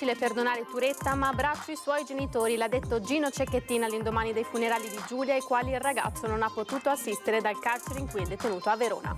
Difficile perdonare Turetta, ma abbraccio i suoi genitori, l'ha detto Gino Cecchettin all'indomani dei funerali di Giulia, ai quali il ragazzo non ha potuto assistere dal carcere in cui è detenuto a Verona.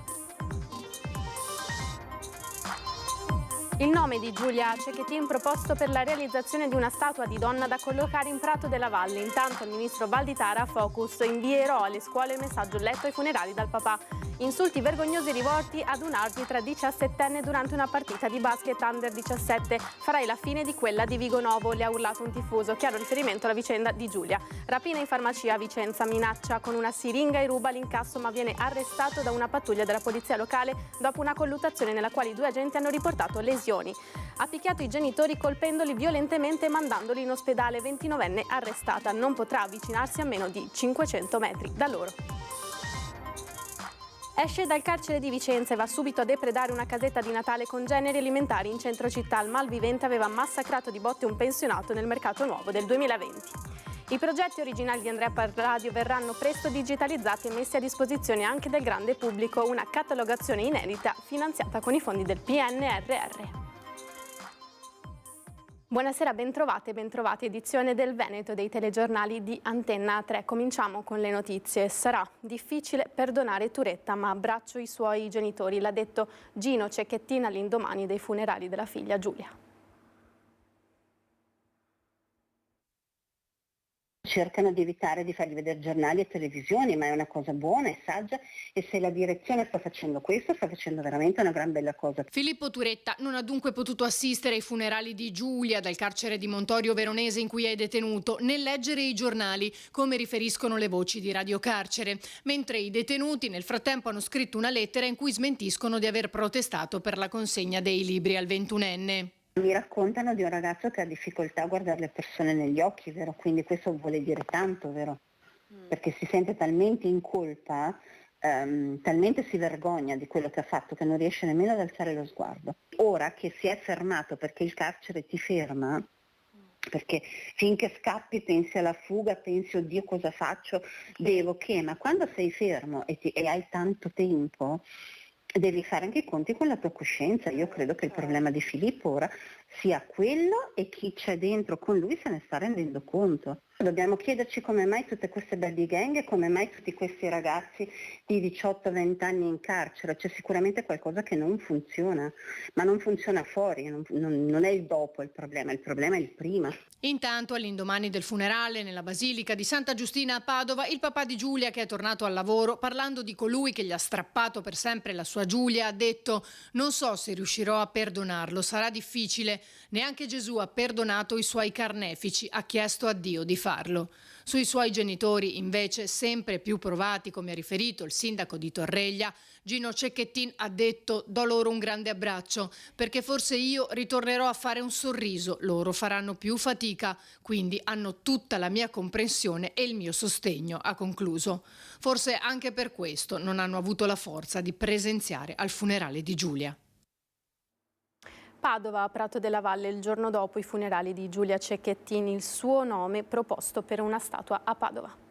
Il nome di Giulia Cecchettin proposto per la realizzazione di una statua di donna da collocare in Prato della Valle. Intanto il ministro Valditara, focus, invierò alle scuole il messaggio letto ai funerali dal papà. Insulti vergognosi rivolti ad un'arbitra 17enne durante una partita di basket under 17. Farai la fine di quella di Vigonovo, le ha urlato un tifoso. Chiaro riferimento alla vicenda di Giulia. Rapina in farmacia a Vicenza, minaccia con una siringa e ruba l'incasso, ma viene arrestato da una pattuglia della polizia locale dopo una colluttazione nella quale i due agenti hanno riportato lesioni. Ha picchiato i genitori colpendoli violentemente e mandandoli in ospedale. 29enne arrestata, non potrà avvicinarsi a meno di 500 metri da loro. Esce dal carcere di Vicenza e va subito a depredare una casetta di Natale con generi alimentari in centro città. Il malvivente aveva massacrato di botte un pensionato nel mercato nuovo del 2020. I progetti originali di Andrea Palladio verranno presto digitalizzati e messi a disposizione anche del grande pubblico. Una catalogazione inedita finanziata con i fondi del PNRR. Buonasera, bentrovate e bentrovati, edizione del Veneto dei telegiornali di Antenna 3. Cominciamo con le notizie. Sarà difficile perdonare Turetta, ma abbraccio i suoi genitori, l'ha detto Gino Cecchettin all'indomani dei funerali della figlia Giulia. Cercano di evitare di fargli vedere giornali e televisioni, ma è una cosa buona e saggia, e se la direzione sta facendo questo, sta facendo veramente una gran bella cosa. Filippo Turetta non ha dunque potuto assistere ai funerali di Giulia dal carcere di Montorio Veronese in cui è detenuto, né leggere i giornali, come riferiscono le voci di Radio Carcere, mentre i detenuti nel frattempo hanno scritto una lettera in cui smentiscono di aver protestato per la consegna dei libri al 21enne. Mi raccontano di un ragazzo che ha difficoltà a guardare le persone negli occhi, vero? Quindi questo vuole dire tanto, vero? Perché si sente talmente in colpa, talmente si vergogna di quello che ha fatto che non riesce nemmeno ad alzare lo sguardo. Ora che si è fermato, perché il carcere ti ferma, perché finché scappi pensi alla fuga, pensi oddio cosa faccio, devo che, ma quando sei fermo e hai tanto tempo, devi fare anche i conti con la tua coscienza. Io credo che il problema di Filippo ora sia quello, e chi c'è dentro con lui se ne sta rendendo conto. Dobbiamo chiederci come mai tutte queste baby gang e come mai tutti questi ragazzi di 18-20 anni in carcere. C'è sicuramente qualcosa che non funziona, ma non funziona fuori, non è il dopo il problema è il prima. Intanto, all'indomani del funerale nella Basilica di Santa Giustina a Padova, il papà di Giulia, che è tornato al lavoro, parlando di colui che gli ha strappato per sempre la sua Giulia, ha detto: non so se riuscirò a perdonarlo, sarà difficile. Neanche Gesù ha perdonato i suoi carnefici, ha chiesto a Dio di farlo. Sui suoi genitori, invece, sempre più provati, come ha riferito il sindaco di Torreglia, Gino Cecchettin ha detto: do loro un grande abbraccio, perché forse io ritornerò a fare un sorriso, loro faranno più fatica, quindi hanno tutta la mia comprensione e il mio sostegno, ha concluso. Forse anche per questo non hanno avuto la forza di presenziare al funerale di Giulia. Padova, Prato della Valle, il giorno dopo i funerali di Giulia Cecchettin, il suo nome proposto per una statua a Padova.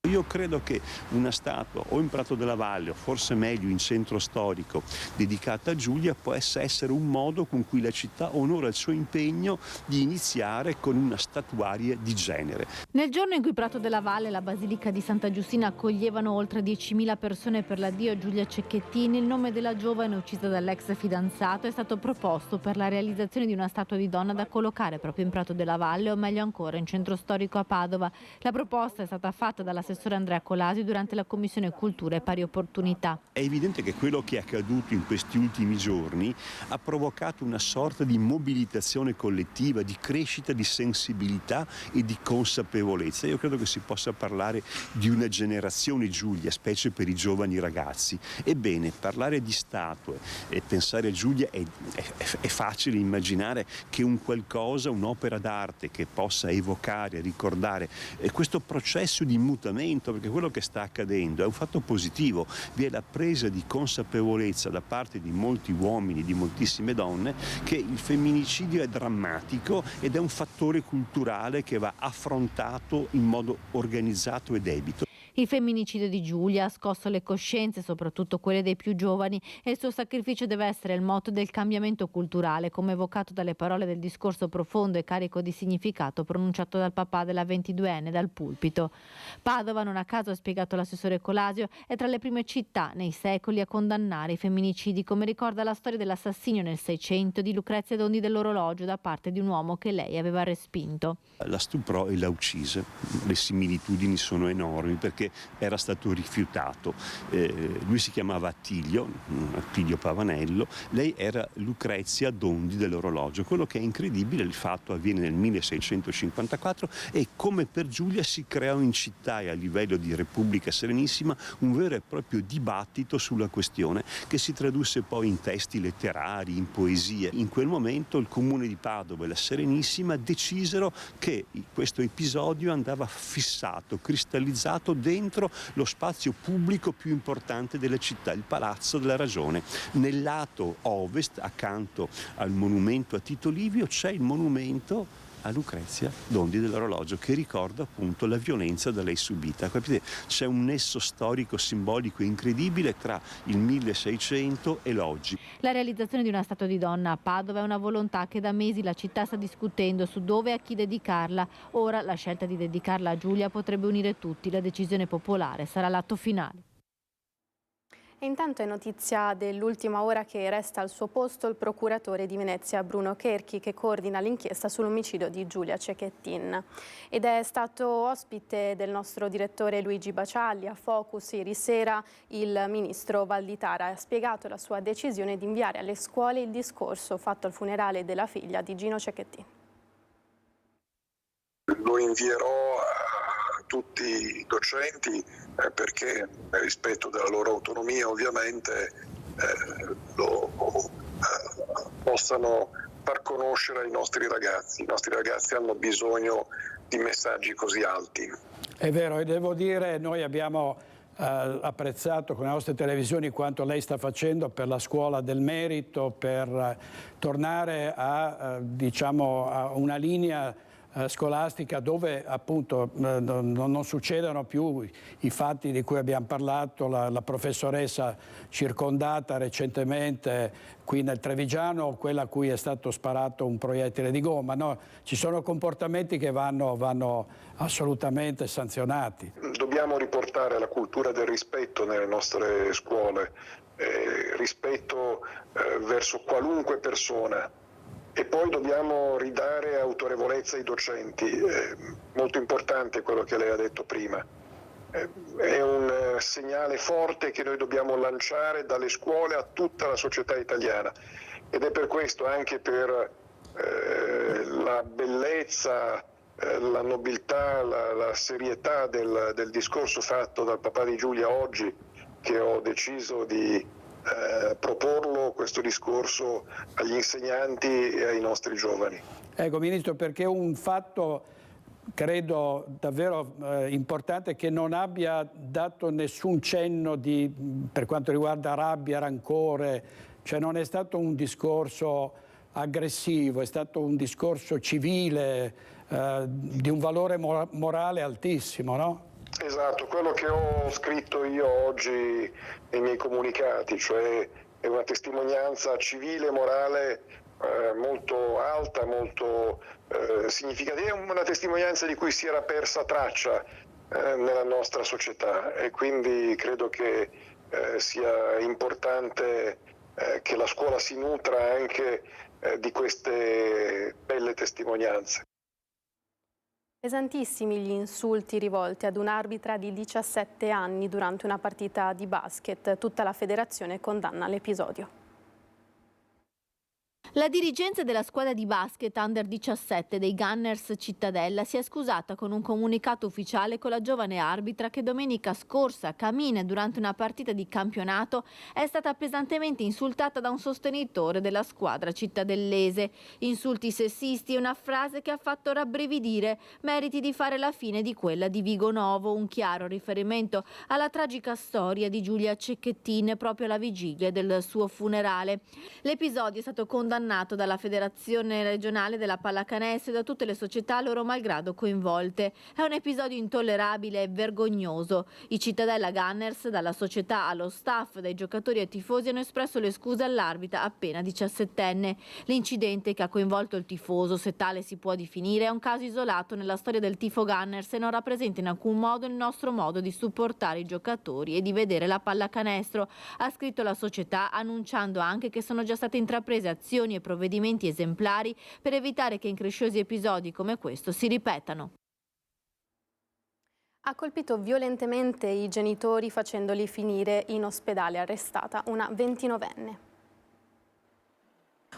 Io credo che una statua o in Prato della Valle, o forse meglio in centro storico, dedicata a Giulia, possa essere un modo con cui la città onora il suo impegno di iniziare con una statuaria di genere. Nel giorno in cui Prato della Valle e la Basilica di Santa Giustina accoglievano oltre 10.000 persone per l'addio a Giulia Cecchettin, il nome della giovane uccisa dall'ex fidanzato è stato proposto per la realizzazione di una statua di donna da collocare proprio in Prato della Valle, o meglio ancora in centro storico a Padova. La proposta è stata fatta dall'assessore Andrea Colasi durante la Commissione Cultura e Pari Opportunità. È evidente che quello che è accaduto in questi ultimi giorni ha provocato una sorta di mobilitazione collettiva, di crescita di sensibilità e di consapevolezza. Io credo che si possa parlare di una generazione Giulia, specie per i giovani ragazzi. Ebbene, parlare di statue e pensare a Giulia è facile immaginare che un qualcosa, un'opera d'arte che possa evocare, ricordare questo processo di mutamento, perché quello che sta accadendo è un fatto positivo. Vi è la presa di consapevolezza da parte di molti uomini, di moltissime donne, che il femminicidio è drammatico ed è un fattore culturale che va affrontato in modo organizzato e debito. Il femminicidio di Giulia ha scosso le coscienze, soprattutto quelle dei più giovani, e il suo sacrificio deve essere il motto del cambiamento culturale, come evocato dalle parole del discorso profondo e carico di significato pronunciato dal papà della 22enne dal pulpito. Padova, non a caso, ha spiegato l'assessore Colasio, è tra le prime città nei secoli a condannare i femminicidi, come ricorda la storia dell'assassinio nel 600 di Lucrezia Dondi dell'orologio da parte di un uomo che lei aveva respinto. La stuprò e la uccise. Le similitudini sono enormi perché era stato rifiutato. Lui si chiamava Attilio Pavanello, lei era Lucrezia Dondi dell'orologio. Quello che è incredibile, il fatto avviene nel 1654 e come per Giulia si creò in città e a livello di Repubblica Serenissima un vero e proprio dibattito sulla questione che si tradusse poi in testi letterari, in poesie. In quel momento il comune di Padova e la Serenissima decisero che questo episodio andava fissato, cristallizzato dentro lo spazio pubblico più importante della città, il Palazzo della Ragione. Nel lato ovest, accanto al monumento a Tito Livio, c'è il monumento a Lucrezia Dondi dell'orologio che ricorda appunto la violenza da lei subita. Capite? C'è un nesso storico simbolico incredibile tra il 1600 e l'oggi. La realizzazione di una statua di donna a Padova è una volontà che da mesi la città sta discutendo su dove e a chi dedicarla. Ora la scelta di dedicarla a Giulia potrebbe unire tutti. La decisione popolare sarà l'atto finale. E intanto è notizia dell'ultima ora che resta al suo posto il procuratore di Venezia Bruno Cherchi, che coordina l'inchiesta sull'omicidio di Giulia Cecchettin. Ed è stato ospite del nostro direttore Luigi Bacialli a Focus ieri sera il ministro Valditara. Ha spiegato la sua decisione di inviare alle scuole il discorso fatto al funerale della figlia di Gino Cecchettin. Lo invierò a tutti i docenti perché nel rispetto della loro autonomia ovviamente lo possano far conoscere ai nostri ragazzi. I nostri ragazzi hanno bisogno di messaggi così alti. È vero, e devo dire, noi abbiamo apprezzato con le nostre televisioni quanto lei sta facendo per la scuola del merito, per tornare a una linea scolastica dove appunto non succedono più i fatti di cui abbiamo parlato, la professoressa circondata recentemente qui nel Trevigiano, quella a cui è stato sparato un proiettile di gomma. No, ci sono comportamenti che vanno assolutamente sanzionati. Dobbiamo riportare la cultura del rispetto nelle nostre scuole, rispetto verso qualunque persona. E poi dobbiamo ridare autorevolezza ai docenti, molto importante quello che lei ha detto prima. È un segnale forte che noi dobbiamo lanciare dalle scuole a tutta la società italiana ed è per questo, anche per la bellezza, la nobiltà, la serietà del discorso fatto dal papà di Giulia oggi, che ho deciso di proporlo questo discorso agli insegnanti e ai nostri giovani. Ecco, Ministro, perché un fatto credo davvero importante che non abbia dato nessun cenno per quanto riguarda rabbia, rancore, cioè non è stato un discorso aggressivo, è stato un discorso civile di un valore morale altissimo, no? Esatto, quello che ho scritto io oggi nei miei comunicati, cioè è una testimonianza civile e morale molto alta, molto significativa, è una testimonianza di cui si era persa traccia nella nostra società e quindi credo che sia importante che la scuola si nutra anche di queste belle testimonianze. Pesantissimi gli insulti rivolti ad un'arbitra di 17 anni durante una partita di basket. Tutta la federazione condanna l'episodio. La dirigenza della squadra di basket Under 17 dei Gunners Cittadella si è scusata con un comunicato ufficiale con la giovane arbitra che domenica scorsa a Camine durante una partita di campionato è stata pesantemente insultata da un sostenitore della squadra cittadellese. Insulti sessisti e una frase che ha fatto rabbrividire, meriti di fare la fine di quella di Vigonovo, un chiaro riferimento alla tragica storia di Giulia Cecchettin proprio alla vigilia del suo funerale. L'episodio è stato condannato condannato dalla Federazione Regionale della Pallacanestro e da tutte le società loro malgrado coinvolte. È un episodio intollerabile e vergognoso. I Cittadella Gunners, dalla società allo staff, dai giocatori ai tifosi, hanno espresso le scuse all'arbitra appena 17enne. L'incidente, che ha coinvolto il tifoso, se tale si può definire, è un caso isolato nella storia del tifo Gunners e non rappresenta in alcun modo il nostro modo di supportare i giocatori e di vedere la pallacanestro, ha scritto la società, annunciando anche che sono già state intraprese azioni e provvedimenti esemplari per evitare che incresciosi episodi come questo si ripetano. Ha colpito violentemente i genitori facendoli finire in ospedale, arrestata una 29enne.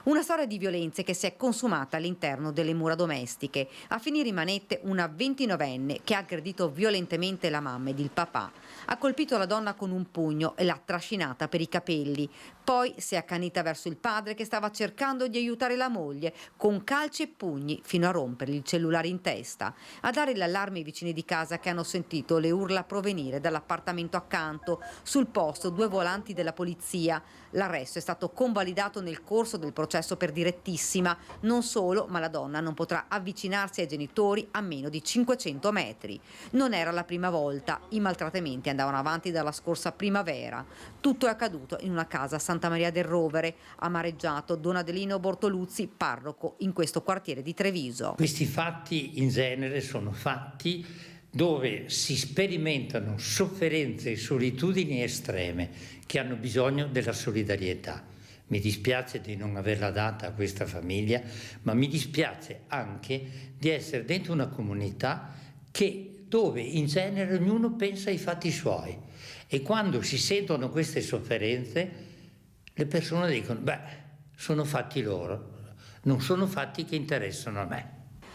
Una storia di violenze che si è consumata all'interno delle mura domestiche. A finire in manette una 29enne che ha aggredito violentemente la mamma ed il papà. Ha colpito la donna con un pugno e l'ha trascinata per i capelli. Poi si è accanita verso il padre che stava cercando di aiutare la moglie con calci e pugni fino a rompergli il cellulare in testa. A dare l'allarme i vicini di casa che hanno sentito le urla provenire dall'appartamento accanto. Sul posto 2 volanti della polizia. L'arresto è stato convalidato nel corso del processo per direttissima. Non solo, ma la donna non potrà avvicinarsi ai genitori a meno di 500 metri. Non era la prima volta. I maltrattamenti andavano avanti dalla scorsa primavera. Tutto è accaduto in una casa a Santa Maria del Rovere. Ha amareggiato Don Adelino Bortoluzzi, parroco in questo quartiere di Treviso. Questi fatti in genere sono fatti dove si sperimentano sofferenze e solitudini estreme che hanno bisogno della solidarietà. Mi dispiace di non averla data a questa famiglia, ma mi dispiace anche di essere dentro una comunità dove in genere ognuno pensa ai fatti suoi, e quando si sentono queste sofferenze le persone dicono: beh, sono fatti loro, non sono fatti che interessano a me.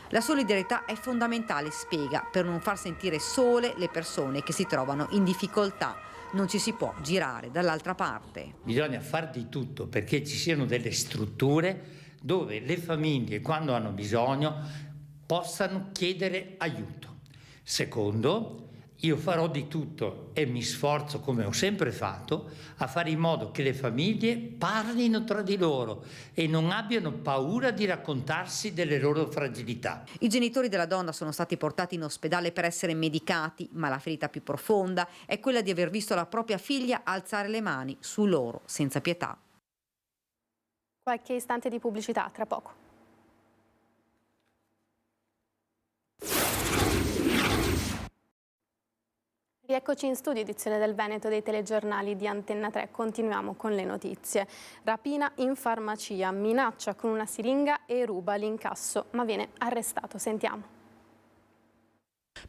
La solidarietà è fondamentale, spiega, per non far sentire sole le persone che si trovano in difficoltà. Non ci si può girare dall'altra parte. Bisogna far di tutto perché ci siano delle strutture dove le famiglie, quando hanno bisogno, possano chiedere aiuto. Secondo, io farò di tutto e mi sforzo, come ho sempre fatto, a fare in modo che le famiglie parlino tra di loro e non abbiano paura di raccontarsi delle loro fragilità. I genitori della donna sono stati portati in ospedale per essere medicati, ma la ferita più profonda è quella di aver visto la propria figlia alzare le mani su loro senza pietà. Qualche istante di pubblicità, tra poco. Rieccoci in studio, edizione del Veneto dei telegiornali di Antenna 3. Continuiamo con le notizie. Rapina in farmacia, minaccia con una siringa e ruba l'incasso, ma viene arrestato. Sentiamo.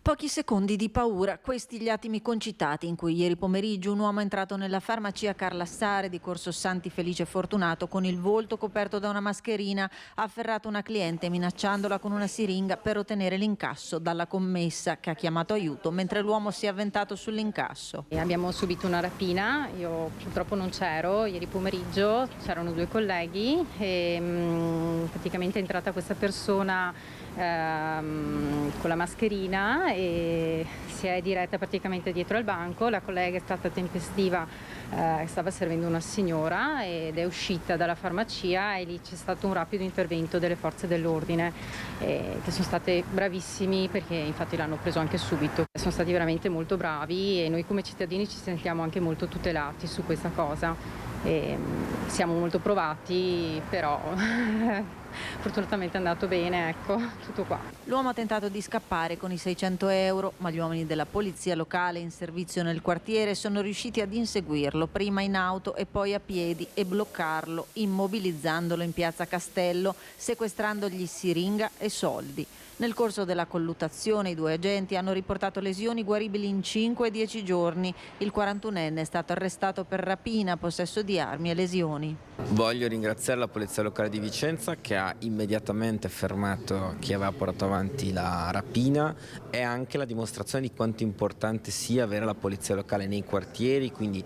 Pochi secondi di paura, questi gli attimi concitati in cui ieri pomeriggio un uomo è entrato nella farmacia Carlassare di Corso Santi Felice Fortunato con il volto coperto da una mascherina, ha afferrato una cliente minacciandola con una siringa per ottenere l'incasso dalla commessa che ha chiamato aiuto mentre l'uomo si è avventato sull'incasso. Abbiamo subito una rapina, io purtroppo non c'ero, ieri pomeriggio c'erano 2 colleghi e praticamente è entrata questa persona con la mascherina e si è diretta praticamente dietro al banco. La collega è stata tempestiva, stava servendo una signora ed è uscita dalla farmacia e lì c'è stato un rapido intervento delle forze dell'ordine che sono state bravissimi, perché infatti l'hanno preso anche subito. Sono stati veramente molto bravi e noi come cittadini ci sentiamo anche molto tutelati su questa cosa e siamo molto provati, però fortunatamente è andato bene, ecco, tutto qua. L'uomo ha tentato di scappare con i 600 euro, ma gli uomini della polizia locale in servizio nel quartiere sono riusciti ad inseguirlo, prima in auto e poi a piedi, e bloccarlo, immobilizzandolo in piazza Castello, sequestrandogli siringa e soldi. Nel corso della colluttazione i 2 agenti hanno riportato lesioni guaribili in 5 e 10 giorni. Il 41enne è stato arrestato per rapina, possesso di armi e lesioni. Voglio ringraziare la Polizia Locale di Vicenza che ha immediatamente fermato chi aveva portato avanti la rapina, è anche la dimostrazione di quanto importante sia avere la polizia locale nei quartieri, quindi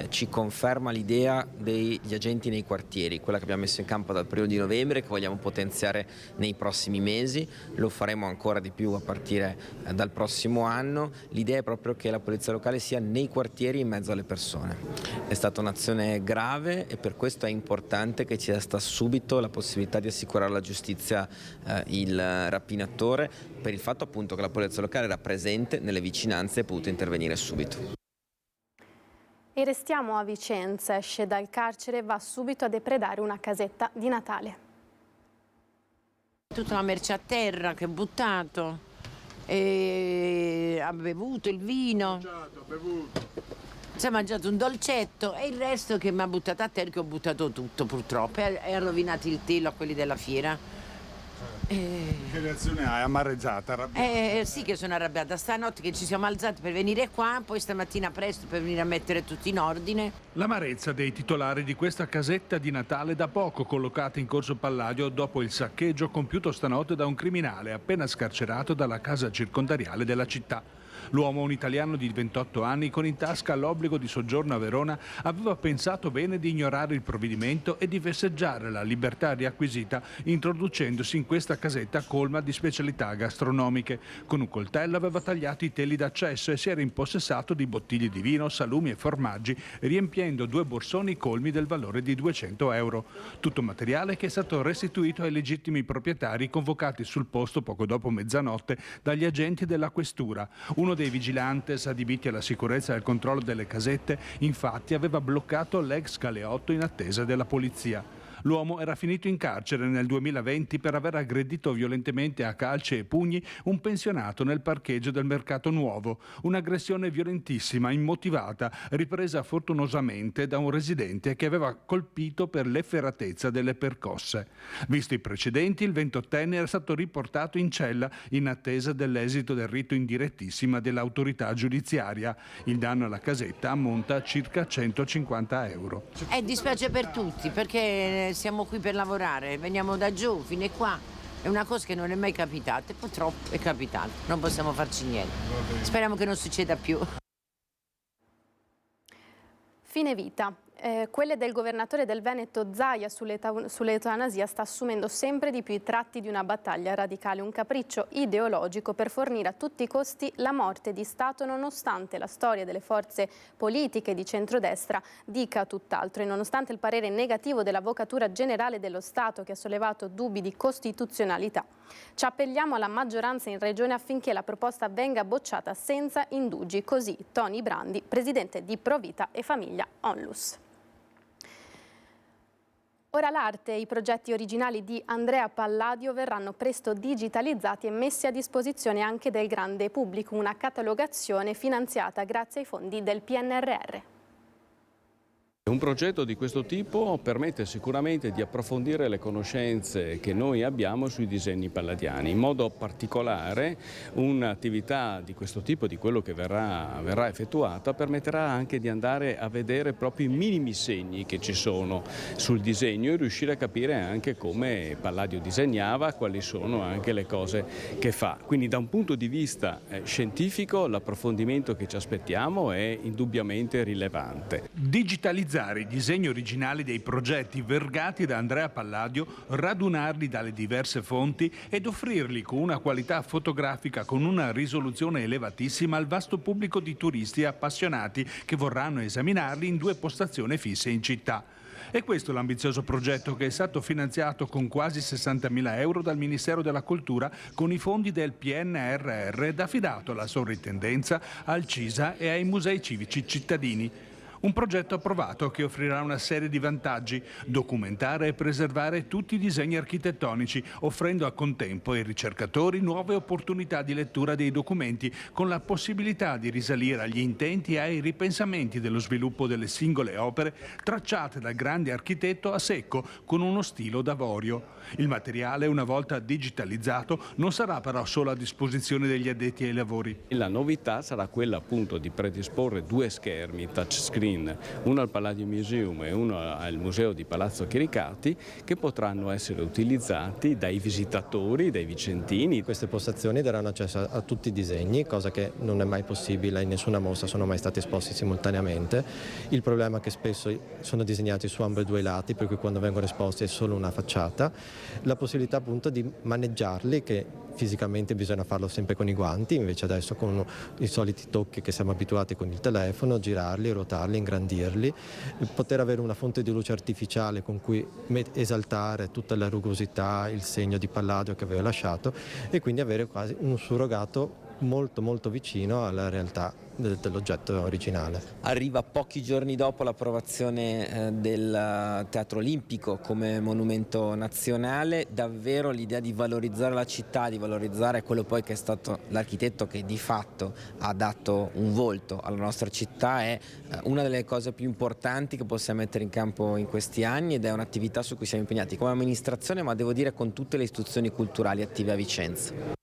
ci conferma l'idea degli agenti nei quartieri, quella che abbiamo messo in campo dal 1° di novembre, che vogliamo potenziare nei prossimi mesi, lo faremo ancora di più a partire dal prossimo anno. L'idea è proprio che la polizia locale sia nei quartieri in mezzo alle persone. È stata un'azione grave e per questo è importante che ci sia stata subito la possibilità di assicurare alla giustizia il rapinatore, per il fatto appunto che la polizia locale era presente nelle vicinanze e ha potuto intervenire subito. E restiamo a Vicenza, esce dal carcere e va subito a depredare una casetta di Natale. Tutta la merce a terra che ha buttato, e ha bevuto il vino, si è mangiato un dolcetto e il resto che mi ha buttato a terra, che ho buttato tutto purtroppo, e ha rovinato il telo a quelli della fiera. Che reazione hai? Amareggiata, arrabbiata? Sì, che sono arrabbiata. Stanotte che ci siamo alzati per venire qua, poi stamattina presto per venire a mettere tutto in ordine. L'amarezza dei titolari di questa casetta di Natale da poco collocata in Corso Palladio dopo il saccheggio compiuto stanotte da un criminale appena scarcerato dalla casa circondariale della città. L'uomo, un italiano di 28 anni, con in tasca l'obbligo di soggiorno a Verona, aveva pensato bene di ignorare il provvedimento e di vezzeggiare la libertà riacquisita introducendosi in questa casetta colma di specialità gastronomiche. Con un coltello aveva tagliato i teli d'accesso e si era impossessato di bottiglie di vino, salumi e formaggi, riempiendo 2 borsoni colmi del valore di 200 euro. Tutto materiale che è stato restituito ai legittimi proprietari convocati sul posto poco dopo mezzanotte dagli agenti della questura. Uno dei vigilantes adibiti alla sicurezza e al controllo delle casette, infatti, aveva bloccato l'ex Galeotto in attesa della polizia. L'uomo era finito in carcere nel 2020 per aver aggredito violentemente a calci e pugni un pensionato nel parcheggio del Mercato Nuovo. Un'aggressione violentissima, immotivata, ripresa fortunosamente da un residente che aveva colpito per l'efferatezza delle percosse. Visto i precedenti, il 28enne era stato riportato in cella in attesa dell'esito del rito indirettissima dell'autorità giudiziaria. Il danno alla casetta ammonta a circa 150 euro. Dispiace per tutti perché siamo qui per lavorare, veniamo da giù fino a qua, è una cosa che non è mai capitata e purtroppo è capitata, non possiamo farci niente, speriamo che non succeda più. Fine vita. Quelle del governatore del Veneto Zaia sull'eutanasia sta assumendo sempre di più i tratti di una battaglia radicale, un capriccio ideologico per fornire a tutti i costi la morte di Stato, nonostante la storia delle forze politiche di centrodestra dica tutt'altro e nonostante il parere negativo dell'Avvocatura Generale dello Stato che ha sollevato dubbi di costituzionalità. Ci appelliamo alla maggioranza in Regione affinché la proposta venga bocciata senza indugi, così Tony Brandi, presidente di Provita e Famiglia Onlus. Ora l'arte e i progetti originali di Andrea Palladio verranno presto digitalizzati e messi a disposizione anche del grande pubblico, una catalogazione finanziata grazie ai fondi del PNRR. Un progetto di questo tipo permette sicuramente di approfondire le conoscenze che noi abbiamo sui disegni palladiani. In modo particolare un'attività di questo tipo, di quello che verrà effettuata, permetterà anche di andare a vedere proprio i minimi segni che ci sono sul disegno e riuscire a capire anche come Palladio disegnava, quali sono anche le cose che fa. Quindi da un punto di vista scientifico l'approfondimento che ci aspettiamo è indubbiamente rilevante. Digitalizzare i disegni originali dei progetti vergati da Andrea Palladio, radunarli dalle diverse fonti ed offrirli con una qualità fotografica con una risoluzione elevatissima al vasto pubblico di turisti appassionati che vorranno esaminarli in 2 postazioni fisse in città. E questo è l'ambizioso progetto che è stato finanziato con quasi 60.000 euro dal Ministero della Cultura con i fondi del PNRR ed affidato alla sovrintendenza, al CISA e ai musei civici cittadini. Un progetto approvato che offrirà una serie di vantaggi: documentare e preservare tutti i disegni architettonici, offrendo a contempo ai ricercatori nuove opportunità di lettura dei documenti, con la possibilità di risalire agli intenti e ai ripensamenti dello sviluppo delle singole opere tracciate dal grande architetto a secco, con uno stilo d'avorio. Il materiale, una volta digitalizzato, non sarà però solo a disposizione degli addetti ai lavori. La novità sarà quella appunto di predisporre 2 schermi touchscreen screen, uno al Palladium Museum e uno al Museo di Palazzo Chiericati, che potranno essere utilizzati dai visitatori, dai vicentini. Queste postazioni daranno accesso a tutti i disegni, cosa che non è mai possibile in nessuna mostra, sono mai stati esposti simultaneamente. Il problema è che spesso sono disegnati su ambedue i lati, per cui quando vengono esposti è solo una facciata. La possibilità appunto di maneggiarli, che fisicamente bisogna farlo sempre con i guanti, invece adesso con i soliti tocchi che siamo abituati con il telefono, girarli, ruotarli, ingrandirli, poter avere una fonte di luce artificiale con cui esaltare tutta la rugosità, il segno di Palladio che aveva lasciato, e quindi avere quasi un surrogato molto molto vicino alla realtà dell'oggetto originale. Arriva pochi giorni dopo l'approvazione del Teatro Olimpico come monumento nazionale. Davvero l'idea di valorizzare la città, di valorizzare quello poi che è stato l'architetto che di fatto ha dato un volto alla nostra città è una delle cose più importanti che possiamo mettere in campo in questi anni, ed è un'attività su cui siamo impegnati come amministrazione, ma devo dire con tutte le istituzioni culturali attive a Vicenza.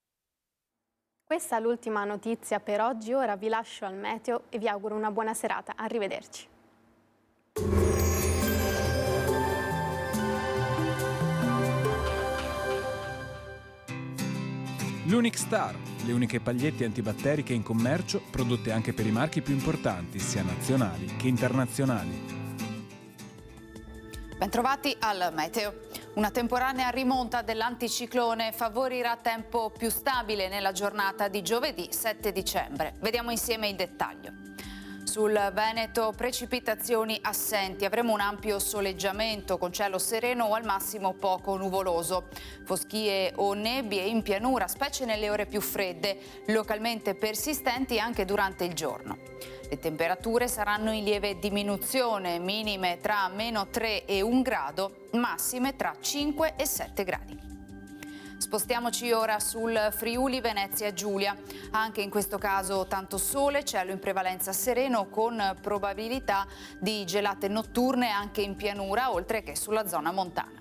Questa è l'ultima notizia per oggi, ora vi lascio al meteo e vi auguro una buona serata. Arrivederci. L'Unic Star, le uniche pagliette antibatteriche in commercio, prodotte anche per i marchi più importanti, sia nazionali che internazionali. Bentrovati al meteo. Una temporanea rimonta dell'anticiclone favorirà tempo più stabile nella giornata di giovedì 7 dicembre. Vediamo insieme il dettaglio. Sul Veneto precipitazioni assenti, avremo un ampio soleggiamento con cielo sereno o al massimo poco nuvoloso. Foschie o nebbie in pianura, specie nelle ore più fredde, localmente persistenti anche durante il giorno. Le temperature saranno in lieve diminuzione, minime tra -3 e 1 grado, massime tra 5 e 7 gradi. Spostiamoci ora sul Friuli Venezia Giulia. Anche in questo caso tanto sole, cielo in prevalenza sereno con probabilità di gelate notturne anche in pianura oltre che sulla zona montana.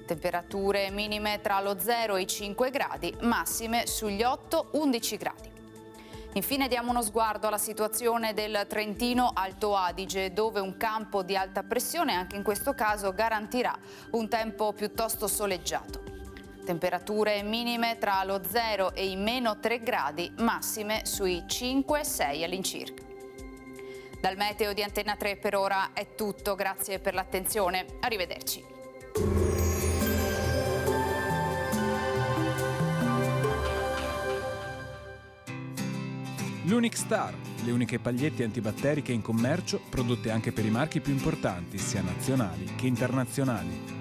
Temperature minime tra lo 0 e i 5 gradi, massime sugli 8-11 gradi. Infine diamo uno sguardo alla situazione del Trentino Alto Adige, dove un campo di alta pressione anche in questo caso garantirà un tempo piuttosto soleggiato. Temperature minime tra lo 0 e i -3 gradi, massime sui 5-6 all'incirca. Dal meteo di Antenna 3 per ora è tutto, grazie per l'attenzione, arrivederci. L'Unic Star, le uniche pagliette antibatteriche in commercio, prodotte anche per i marchi più importanti, sia nazionali che internazionali.